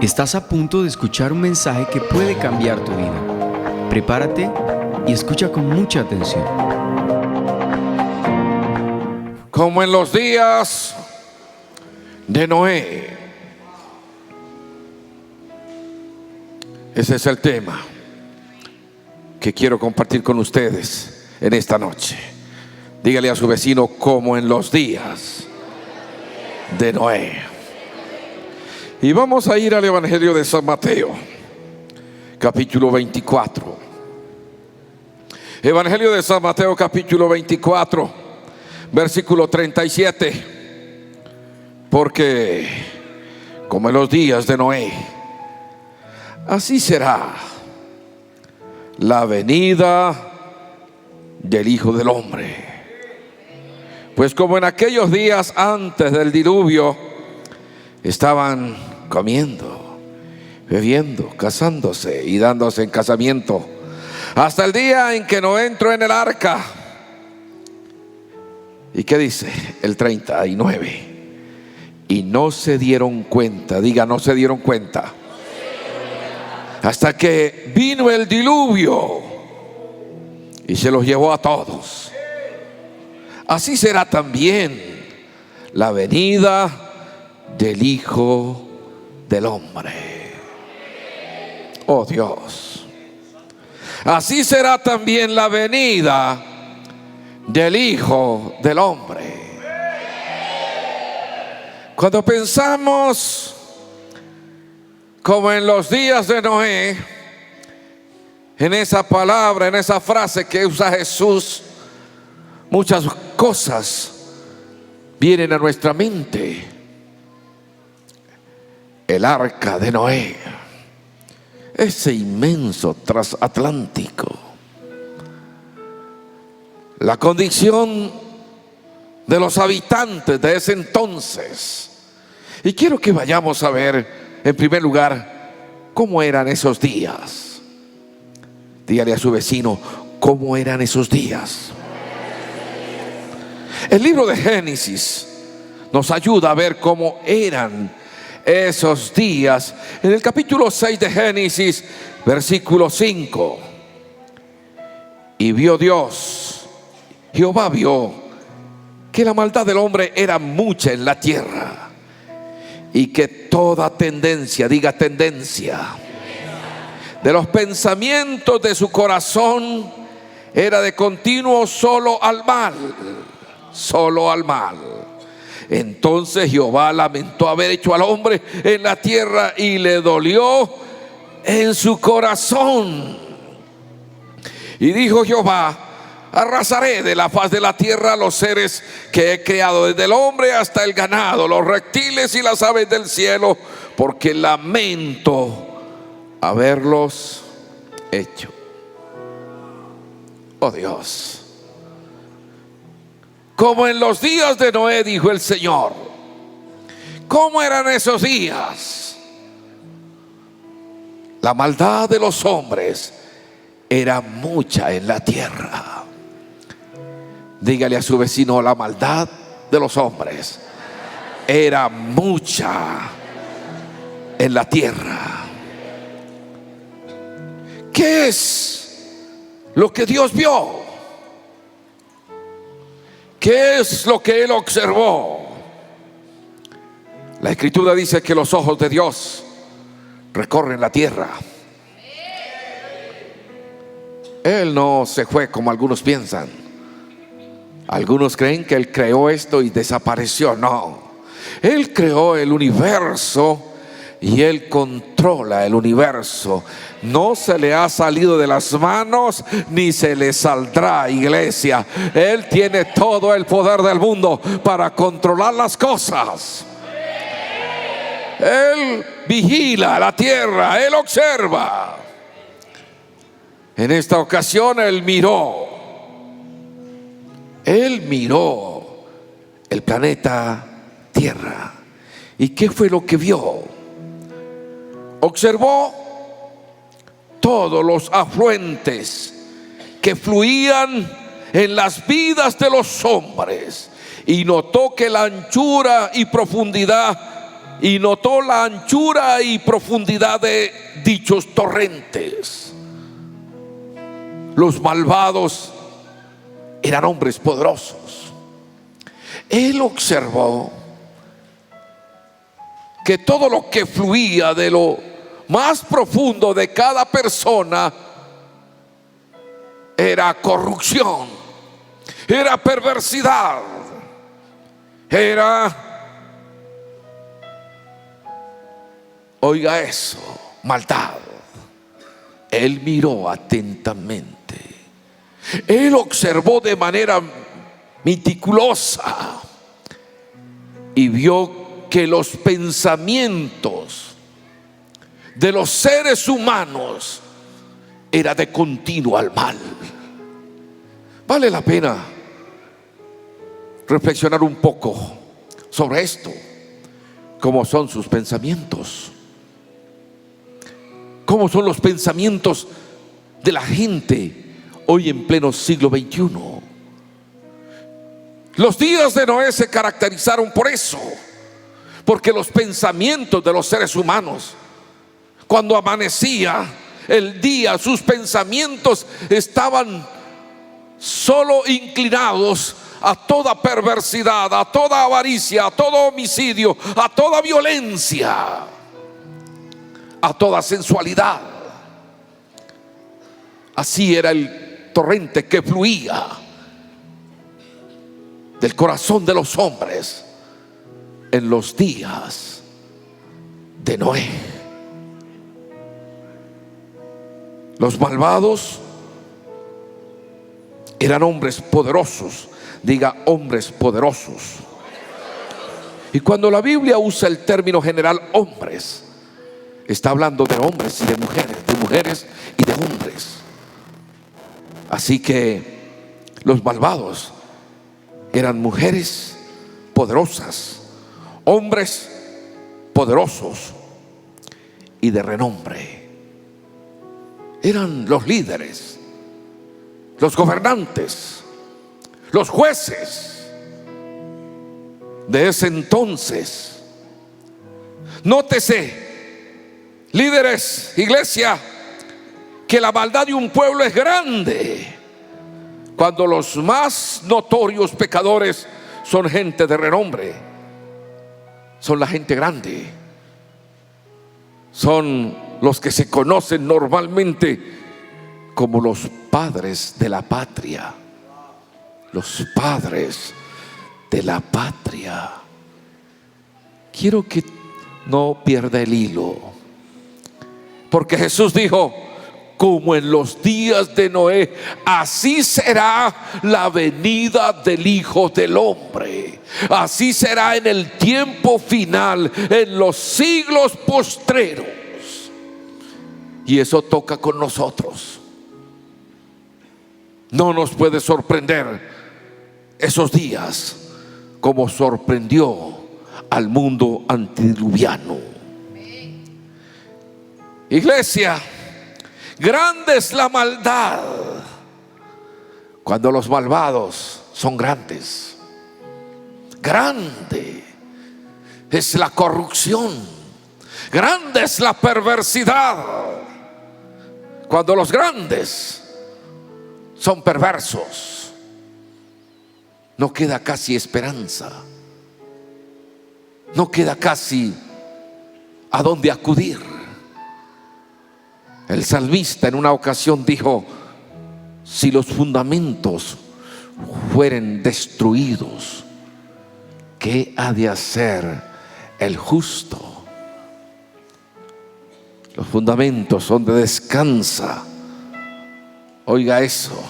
Estás a punto de escuchar un mensaje que puede cambiar tu vida. Prepárate y escucha con mucha atención. Como en los días de Noé. Ese es el tema que quiero compartir con ustedes en esta noche. Dígale a su vecino: como en los días de Noé. Y vamos a ir al Evangelio de San Mateo, capítulo 24. Evangelio de San Mateo, capítulo 24, versículo 37. Porque como en los días de Noé, así será la venida del Hijo del Hombre. Pues como en aquellos días antes del diluvio, estaban comiendo, bebiendo, casándose y dándose en casamiento, hasta el día en que Noé entró en el arca. ¿Y qué dice el 39? Y no se dieron cuenta, diga, no se dieron cuenta, hasta que vino el diluvio y se los llevó a todos. Así será también la venida del Hijo del Hombre. Oh Dios, así será también la venida del Hijo del Hombre. Cuando pensamos como en los días de Noé, en esa palabra, en esa frase que usa Jesús, muchas cosas vienen a nuestra mente. El arca de Noé, ese inmenso transatlántico, la condición de los habitantes de ese entonces. Y quiero que vayamos a ver, en primer lugar, cómo eran esos días. Dígale a su vecino: ¿cómo eran esos días? El libro de Génesis nos ayuda a ver cómo eran esos días. En el capítulo 6 de Génesis, versículo 5. Y vio Dios, Jehová vio, que la maldad del hombre era mucha en la tierra, y que toda tendencia, diga tendencia, de los pensamientos de su corazón era de continuo solo al mal, solo al mal. Entonces Jehová lamentó haber hecho al hombre en la tierra, y le dolió en su corazón. Y dijo Jehová: arrasaré de la faz de la tierra los seres que he creado, desde el hombre hasta el ganado, los reptiles y las aves del cielo, porque lamento haberlos hecho. Oh Dios, como en los días de Noé, dijo el Señor. ¿Cómo eran esos días? La maldad de los hombres era mucha en la tierra. Dígale a su vecino: la maldad de los hombres era mucha en la tierra. ¿Qué es lo que Dios vio? ¿Qué es lo que Él observó? La Escritura dice que los ojos de Dios recorren la tierra. Él no se fue como algunos piensan. Algunos creen que Él creó esto y desapareció. No, Él creó el universo y Él controla el universo. No se le ha salido de las manos ni se le saldrá, iglesia. Él tiene todo el poder del mundo para controlar las cosas. Él vigila la tierra, Él observa. En esta ocasión Él miró el planeta Tierra. ¿Y qué fue lo que vio? Observó todos los afluentes que fluían en las vidas de los hombres, y notó que la anchura y profundidad y notó la anchura y profundidad de dichos torrentes. Los malvados eran hombres poderosos. Él observó que todo lo que fluía de lo más profundo de cada persona era corrupción, era perversidad, era, oiga eso, maldad. Él miró atentamente. Él observó de manera meticulosa y vio que los pensamientos de los seres humanos era de continuo al mal. Vale la pena reflexionar un poco sobre esto. ¿Cómo son sus pensamientos? ¿Cómo son los pensamientos de la gente hoy en pleno siglo XXI? Los días de Noé se caracterizaron por eso, porque los pensamientos de los seres humanos, cuando amanecía el día, sus pensamientos estaban solo inclinados a toda perversidad, a toda avaricia, a todo homicidio, a toda violencia, a toda sensualidad. Así era el torrente que fluía del corazón de los hombres en los días de Noé. Los malvados eran hombres poderosos. Diga, hombres poderosos. Y cuando la Biblia usa el término general hombres, está hablando de hombres y de mujeres y de hombres. Así que los malvados eran mujeres poderosas, hombres poderosos y de renombre. Eran los líderes, los gobernantes, los jueces de ese entonces. Nótese, líderes, iglesia, que la maldad de un pueblo es grande cuando los más notorios pecadores son gente de renombre, son la gente grande, son los que se conocen normalmente como los padres de la patria. Los padres de la patria. Quiero que no pierda el hilo, porque Jesús dijo: como en los días de Noé, así será la venida del Hijo del Hombre. Así será en el tiempo final, en los siglos postreros. Y eso toca con nosotros. No nos puede sorprender esos días como sorprendió al mundo antediluviano. Iglesia, grande es la maldad cuando los malvados son grandes. Grande es la corrupción, grande es la perversidad cuando los grandes son perversos. No queda casi esperanza, no queda casi a dónde acudir. El salmista en una ocasión dijo: si los fundamentos fueren destruidos, ¿qué ha de hacer el justo? Los fundamentos donde descansa, oiga eso,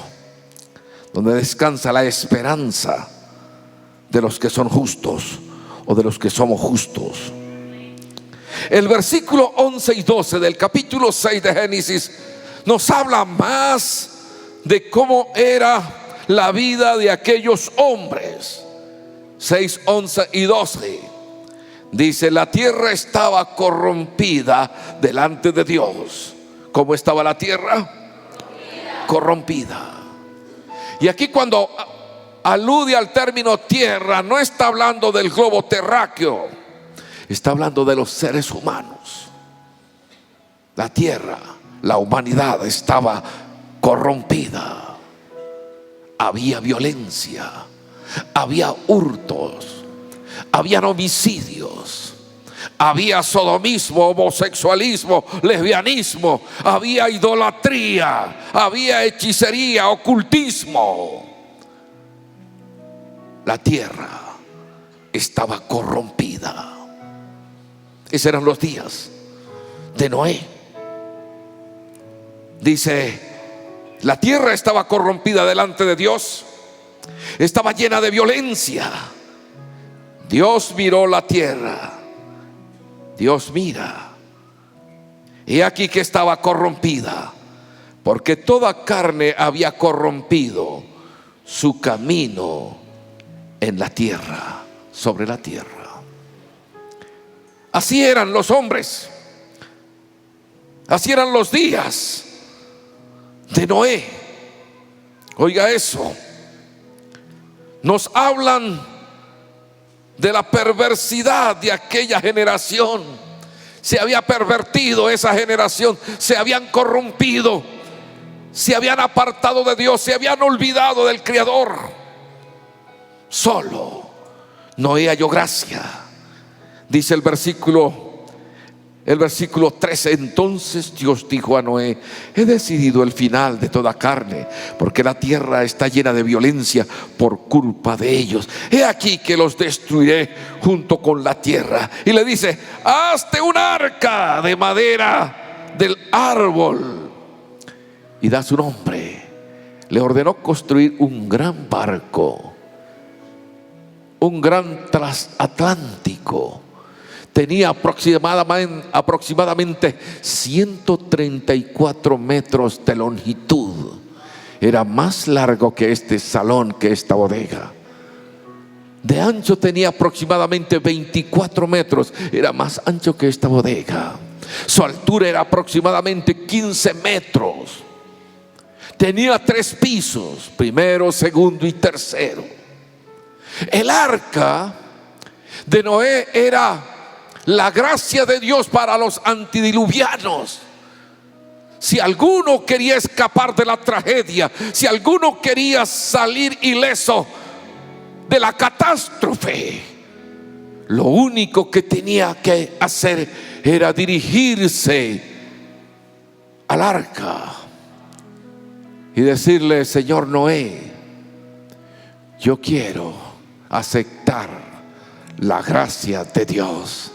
donde descansa la esperanza de los que son justos o de los que somos justos. El versículo 11 y 12 del capítulo 6 de Génesis nos habla más de cómo era la vida de aquellos hombres. 6, 11 y 12 dice: la tierra estaba corrompida delante de Dios. ¿Cómo estaba la tierra? Corrompida. Y aquí cuando alude al término tierra, no está hablando del globo terráqueo, está hablando de los seres humanos. La tierra, la humanidad estaba corrompida. Había violencia, había hurtos, habían homicidios, había sodomismo, homosexualismo, lesbianismo, había idolatría, había hechicería, ocultismo. La tierra estaba corrompida. Esos eran los días de Noé. Dice, la tierra estaba corrompida delante de Dios, estaba llena de violencia. Dios miró la tierra. Dios mira, y aquí que estaba corrompida, porque toda carne había corrompido su camino en la tierra, sobre la tierra. Así eran los hombres, así eran los días de Noé. Oiga eso, nos hablan de la perversidad de aquella generación. Se había pervertido esa generación, se habían corrompido, se habían apartado de Dios, se habían olvidado del Creador. Solo Noé halló gracia. Dice el versículo 13: entonces Dios dijo a Noé: he decidido el final de toda carne, porque la tierra está llena de violencia por culpa de ellos. He aquí que los destruiré junto con la tierra. Y le dice: hazte un arca de madera del árbol y da su nombre. Le ordenó construir un gran barco, un gran transatlántico. Tenía aproximadamente 134 metros de longitud. Era más largo que este salón, que esta bodega. De ancho tenía aproximadamente 24 metros. Era más ancho que esta bodega. Su altura era aproximadamente 15 metros. Tenía 3 pisos: primero, segundo y tercero. El arca de Noé era la gracia de Dios para los antidiluvianos. Si alguno quería escapar de la tragedia, si alguno quería salir ileso de la catástrofe, lo único que tenía que hacer era dirigirse al arca y decirle: Señor Noé, yo quiero aceptar la gracia de Dios.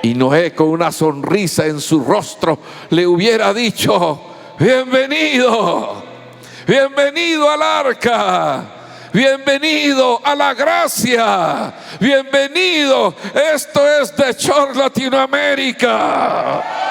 Y Noé, con una sonrisa en su rostro, le hubiera dicho: bienvenido, bienvenido al arca, bienvenido a la gracia, bienvenido. Esto es The Church Latinoamérica.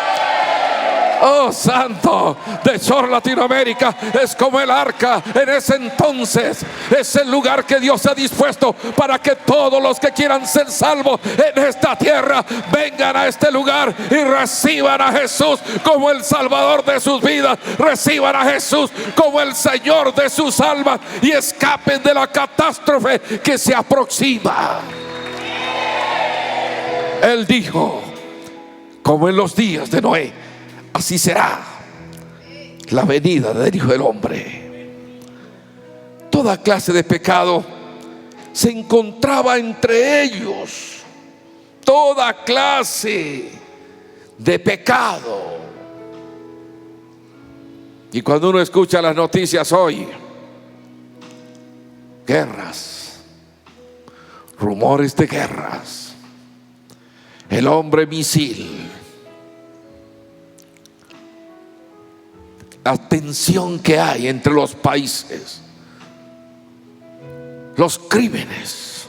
Oh, santo, The Church Latinoamérica es como el arca en ese entonces. Es el lugar que Dios ha dispuesto para que todos los que quieran ser salvos en esta tierra vengan a este lugar y reciban a Jesús como el Salvador de sus vidas, reciban a Jesús como el Señor de sus almas y escapen de la catástrofe que se aproxima. Él dijo: como en los días de Noé, así será la venida del Hijo del Hombre. Toda clase de pecado se encontraba entre ellos. Toda clase de pecado. Y cuando uno escucha las noticias hoy, guerras, rumores de guerras, el hombre misil, la tensión que hay entre los países, los crímenes.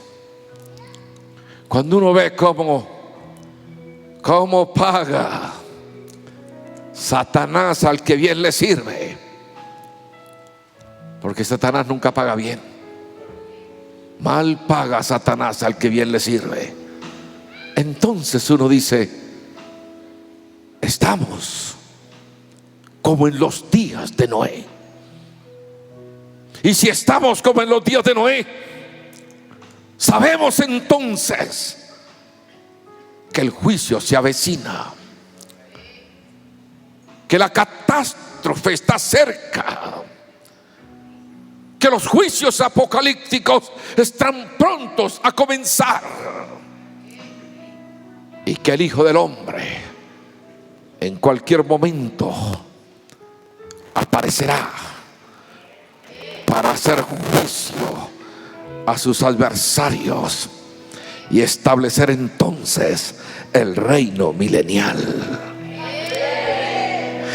Cuando uno ve cómo paga Satanás al que bien le sirve, porque Satanás nunca paga bien. Mal paga Satanás al que bien le sirve. Entonces uno dice: estamos como en los días de Noé. Y si estamos como en los días de Noé, sabemos entonces que el juicio se avecina, que la catástrofe está cerca, que los juicios apocalípticos están prontos a comenzar y que el Hijo del Hombre en cualquier momento aparecerá para hacer juicio a sus adversarios y establecer entonces el reino milenial.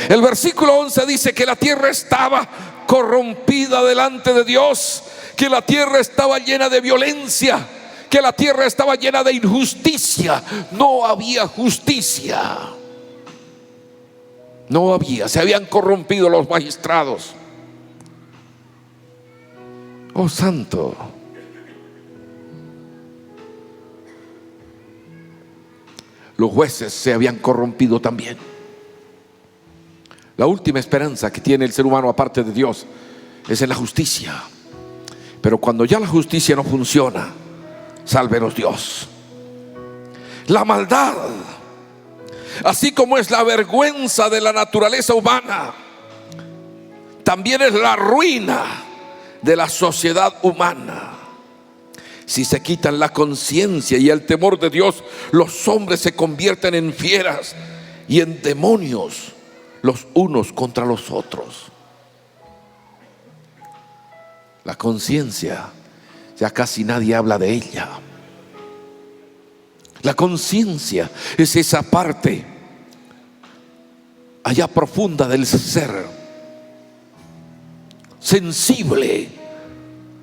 El versículo 11 dice que la tierra estaba corrompida delante de Dios, que la tierra estaba llena de violencia, que la tierra estaba llena de injusticia. No había justicia. No había, se habían corrompido los magistrados. Oh santo. Los jueces se habían corrompido también. La última esperanza que tiene el ser humano aparte de Dios es en la justicia. Pero cuando ya la justicia no funciona, sálvenos Dios. La maldad, así como es la vergüenza de la naturaleza humana, también es la ruina de la sociedad humana. Si se quitan la conciencia y el temor de Dios, los hombres se convierten en fieras y en demonios los unos contra los otros. La conciencia, ya casi nadie habla de ella. La conciencia es esa parte allá profunda del ser, sensible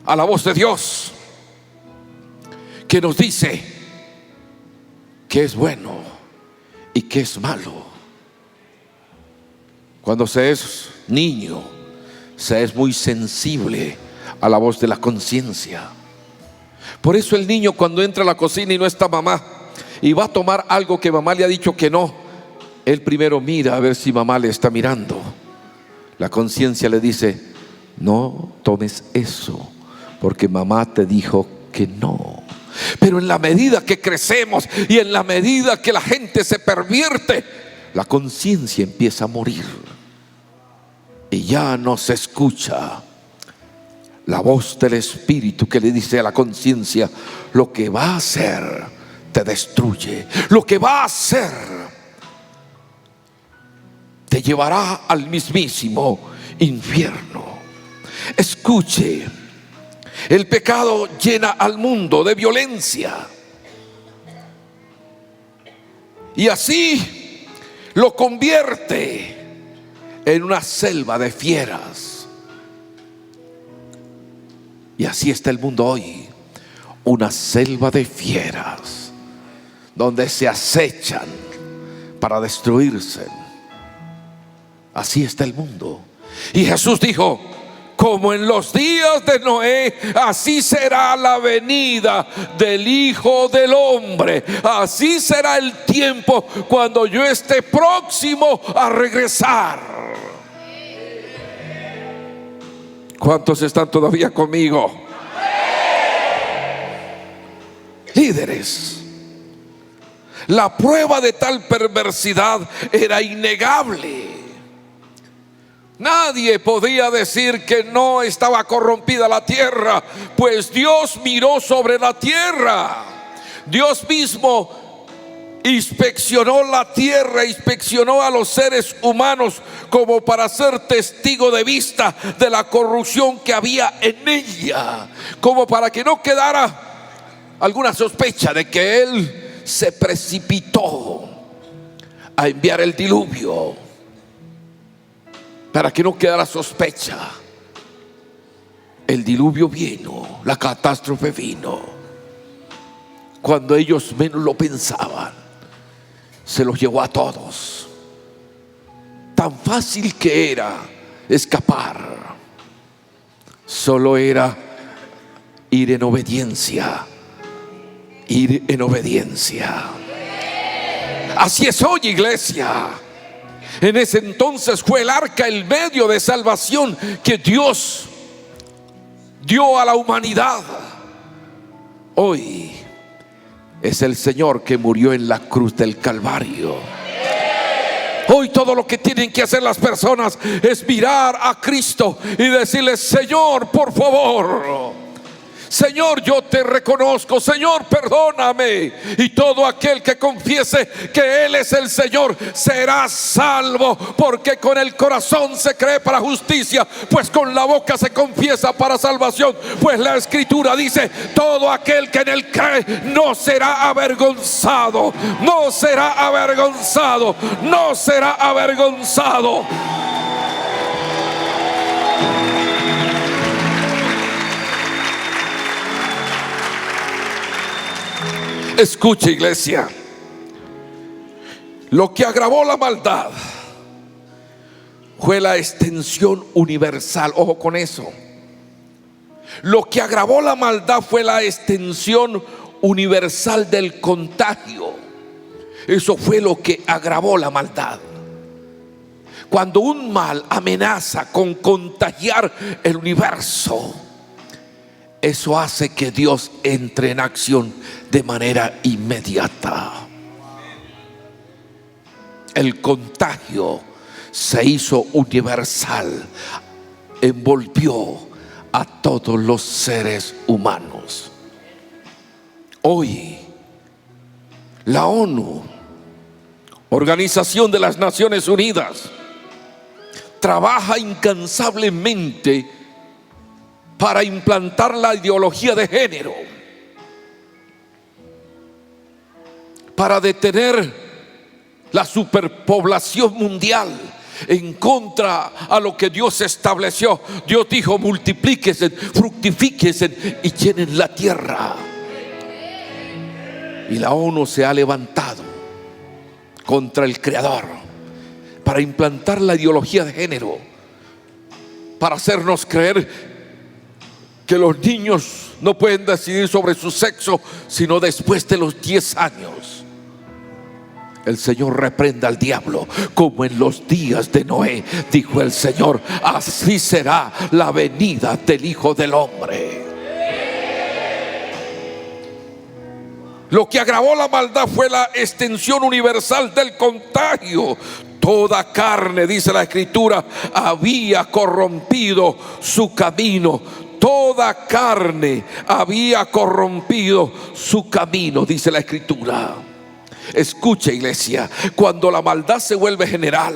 a la voz de Dios, que nos dice que es bueno y que es malo. Cuando se es niño, se es muy sensible a la voz de la conciencia. Por eso el niño, cuando entra a la cocina y no está mamá y va a tomar algo que mamá le ha dicho que no, él primero mira a ver si mamá le está mirando. La conciencia le dice: no tomes eso, porque mamá te dijo que no. Pero en la medida que crecemos y en la medida que la gente se pervierte, la conciencia empieza a morir y ya no se escucha la voz del Espíritu que le dice a la conciencia: lo que va a hacer te destruye, lo que va a hacer te llevará al mismísimo infierno. Escuche, el pecado llena al mundo de violencia y así lo convierte en una selva de fieras. Y así está el mundo hoy, una selva de fieras donde se acechan para destruirse. Así está el mundo. Y Jesús dijo: como en los días de Noé, así será la venida del Hijo del Hombre. Así será el tiempo cuando yo esté próximo a regresar. ¿Cuántos están todavía conmigo? Líderes, la prueba de tal perversidad era innegable. Nadie podía decir que no estaba corrompida la tierra, pues Dios miró sobre la tierra. Dios mismo inspeccionó la tierra, inspeccionó a los seres humanos como para ser testigo de vista de la corrupción que había en ella, como para que no quedara alguna sospecha de que Él se precipitó a enviar el diluvio, para que no quedara sospecha. El diluvio vino, la catástrofe vino cuando ellos menos lo pensaban. Se los llevó a todos. Tan fácil que era escapar. Solo era ir en obediencia. Ir en obediencia. Así es hoy, iglesia. En ese entonces fue el arca el medio de salvación que Dios dio a la humanidad. Hoy es el Señor que murió en la cruz del Calvario. Hoy todo lo que tienen que hacer las personas es mirar a Cristo y decirle: Señor, por favor, Señor, yo te reconozco, Señor, perdóname. Y todo aquel que confiese que Él es el Señor será salvo, porque con el corazón se cree para justicia, pues con la boca se confiesa para salvación. Pues la Escritura dice: todo aquel que en Él cree no será avergonzado, no será avergonzado, no será avergonzado. Escuche, iglesia, lo que agravó la maldad fue la extensión universal. Ojo con eso. Lo que agravó la maldad fue la extensión universal del contagio. Eso fue lo que agravó la maldad. Cuando un mal amenaza con contagiar el universo, eso hace que Dios entre en acción de manera inmediata. El contagio se hizo universal, envolvió a todos los seres humanos. Hoy, la ONU, Organización de las Naciones Unidas, trabaja incansablemente para implantar la ideología de género, para detener la superpoblación mundial, en contra a lo que Dios estableció. Dios dijo: multiplíquense, fructifíquense y llenen la tierra. Y la ONU se ha levantado contra el Creador para implantar la ideología de género, para hacernos creer que los niños no pueden decidir sobre su sexo sino después de los 10 años. El Señor reprenda al diablo, como en los días de Noé, dijo el Señor: así será la venida del Hijo del Hombre. Lo que agravó la maldad fue la extensión universal del contagio. Toda carne, dice la Escritura, había corrompido su camino. Toda carne había corrompido su camino, dice la Escritura. Escuche, iglesia, cuando la maldad se vuelve general,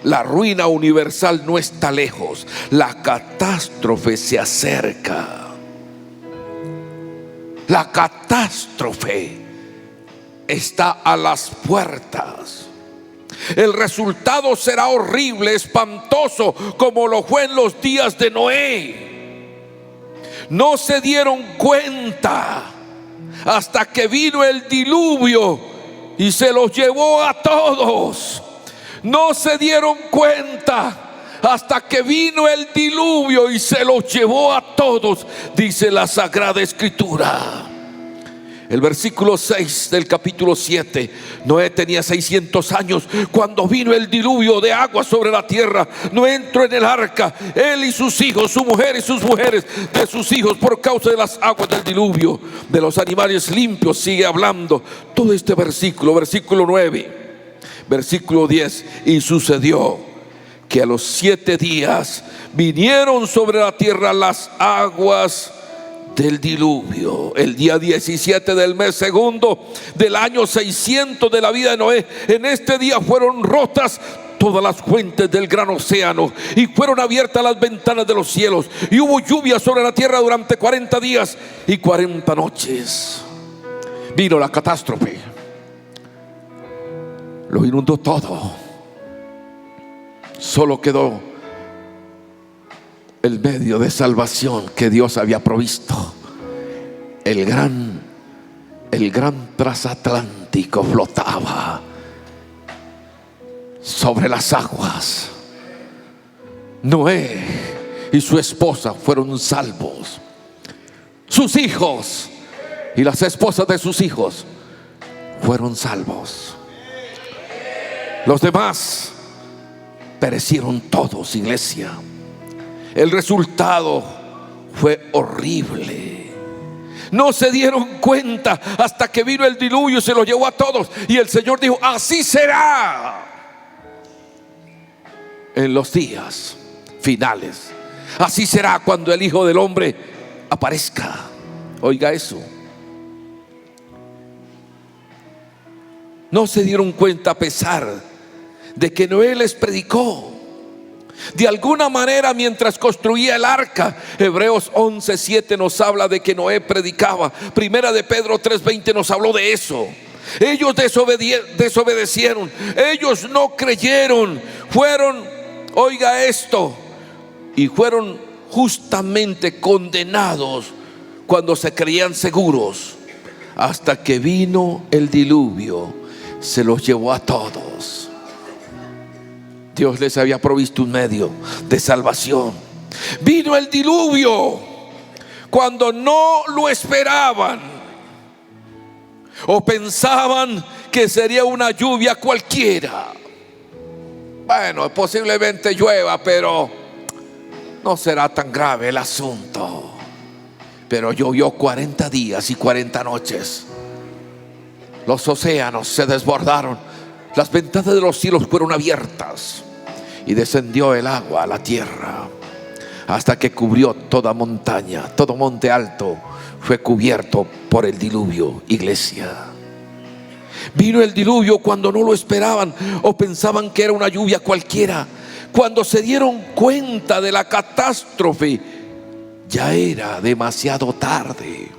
la ruina universal no está lejos, la catástrofe se acerca. La catástrofe está a las puertas. El resultado será horrible, espantoso, como lo fue en los días de Noé. No se dieron cuenta hasta que vino el diluvio y se los llevó a todos. No se dieron cuenta hasta que vino el diluvio y se los llevó a todos, dice la Sagrada Escritura. El versículo 6 del capítulo 7: Noé tenía 600 años cuando vino el diluvio de agua sobre la tierra. Noé entró en el arca, él y sus hijos, su mujer y sus mujeres de sus hijos, por causa de las aguas del diluvio. De los animales limpios sigue hablando todo este versículo. Versículo 9, versículo 10: y sucedió que a los 7 días vinieron sobre la tierra las aguas del diluvio. El día 17 del mes segundo del año 600 de la vida de Noé, en este día fueron rotas todas las fuentes del gran océano y fueron abiertas las ventanas de los cielos, y hubo lluvia sobre la tierra durante 40 días y 40 noches. Vino la catástrofe, lo inundó todo. Solo quedó el medio de salvación que Dios había provisto. El gran transatlántico flotaba sobre las aguas. Noé y su esposa fueron salvos. Sus hijos y las esposas de sus hijos fueron salvos. Los demás perecieron todos, iglesia. El resultado fue horrible. No se dieron cuenta hasta que vino el diluvio y se los llevó a todos. Y el Señor dijo: así será en los días finales. Así será cuando el Hijo del Hombre aparezca. Oiga eso. No se dieron cuenta a pesar de que Noé les predicó. De alguna manera, mientras construía el arca, Hebreos 11:7 nos habla de que Noé predicaba. Primera de Pedro 3:20 nos habló de eso. Ellos desobedecieron, ellos no creyeron, fueron, oiga esto, y fueron justamente condenados cuando se creían seguros, hasta que vino el diluvio, se los llevó a todos. Dios les había provisto un medio de salvación. Vino el diluvio cuando no lo esperaban, o pensaban que sería una lluvia cualquiera. Bueno, posiblemente llueva, pero no será tan grave el asunto. Pero llovió 40 días y 40 noches. Los océanos se desbordaron, las ventanas de los cielos fueron abiertas y descendió el agua a la tierra, hasta que cubrió toda montaña. Todo monte alto fue cubierto por el diluvio, iglesia. Vino el diluvio cuando no lo esperaban, o pensaban que era una lluvia cualquiera. Cuando se dieron cuenta de la catástrofe, ya era demasiado tarde.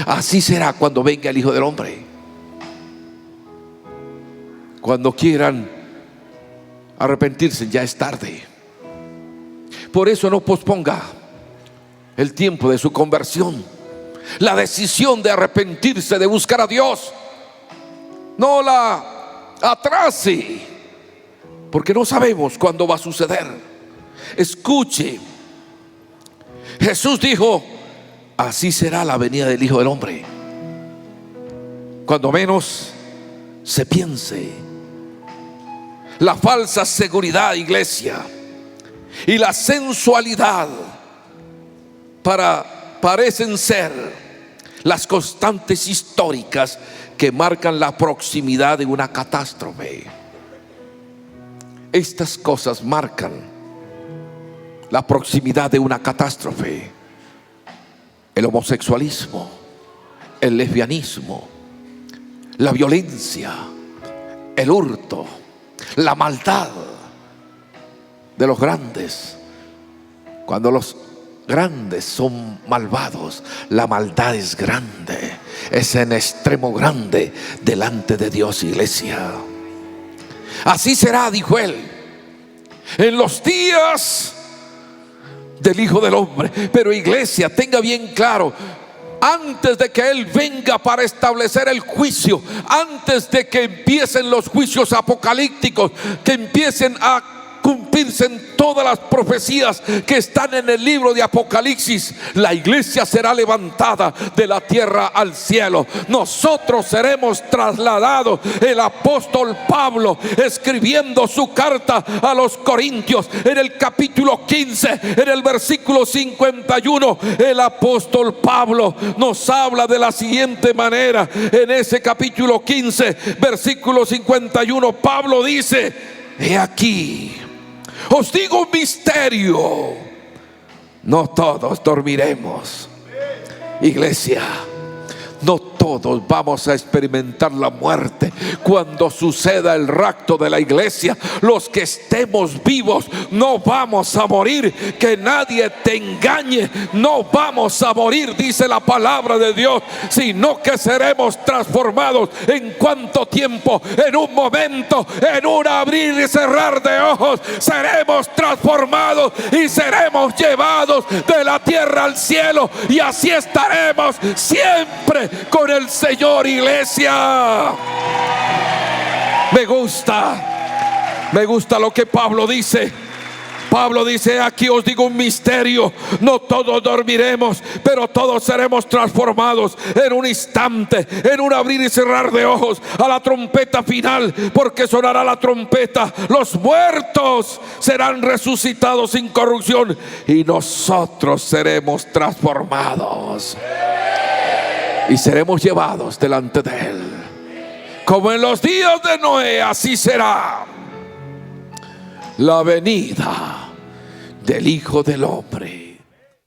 Así será cuando venga el Hijo del Hombre. Cuando quieran arrepentirse, ya es tarde. Por eso no posponga el tiempo de su conversión. La decisión de arrepentirse, de buscar a Dios, no la atrase, porque no sabemos cuándo va a suceder. Escuche, Jesús dijo: así será la venida del Hijo del Hombre. Cuando menos se piense. La falsa seguridad, iglesia, y la sensualidad parecen ser las constantes históricas que marcan la proximidad de una catástrofe. Estas cosas marcan la proximidad de una catástrofe: el homosexualismo, el lesbianismo, la violencia, el hurto, la maldad de los grandes. Cuando los grandes son malvados, la maldad es grande, es en extremo grande delante de Dios, iglesia. Así será, dijo él, en los días del Hijo del Hombre. Pero, iglesia, tenga bien claro: antes de que Él venga para establecer el juicio, antes de que empiecen los juicios apocalípticos, que empiecen a cumplirse en todas las profecías que están en el libro de Apocalipsis, la iglesia será levantada de la tierra al cielo. Nosotros seremos trasladados. El apóstol Pablo, escribiendo su carta a los Corintios, en el capítulo 15, en el versículo 51, el apóstol Pablo nos habla de la siguiente manera. En ese capítulo 15, versículo 51, Pablo dice: he aquí, os digo un misterio, no todos dormiremos. Iglesia, no todos vamos a experimentar la muerte. Cuando suceda el rapto de la iglesia, los que estemos vivos no vamos a morir. Que nadie te engañe, no vamos a morir, dice la palabra de Dios, sino que seremos transformados. ¿En cuánto tiempo? En un momento, en un abrir y cerrar de ojos, seremos transformados y seremos llevados de la tierra al cielo, y así estaremos siempre con el Señor, iglesia. Me gusta lo que Pablo dice. Pablo dice: aquí os digo un misterio, no todos dormiremos, pero todos seremos transformados en un instante, en un abrir y cerrar de ojos, a la trompeta final, porque sonará la trompeta, los muertos serán resucitados sin corrupción, y nosotros seremos transformados. y seremos llevados delante de Él. Como en los días de Noé, así será la venida del Hijo del Hombre.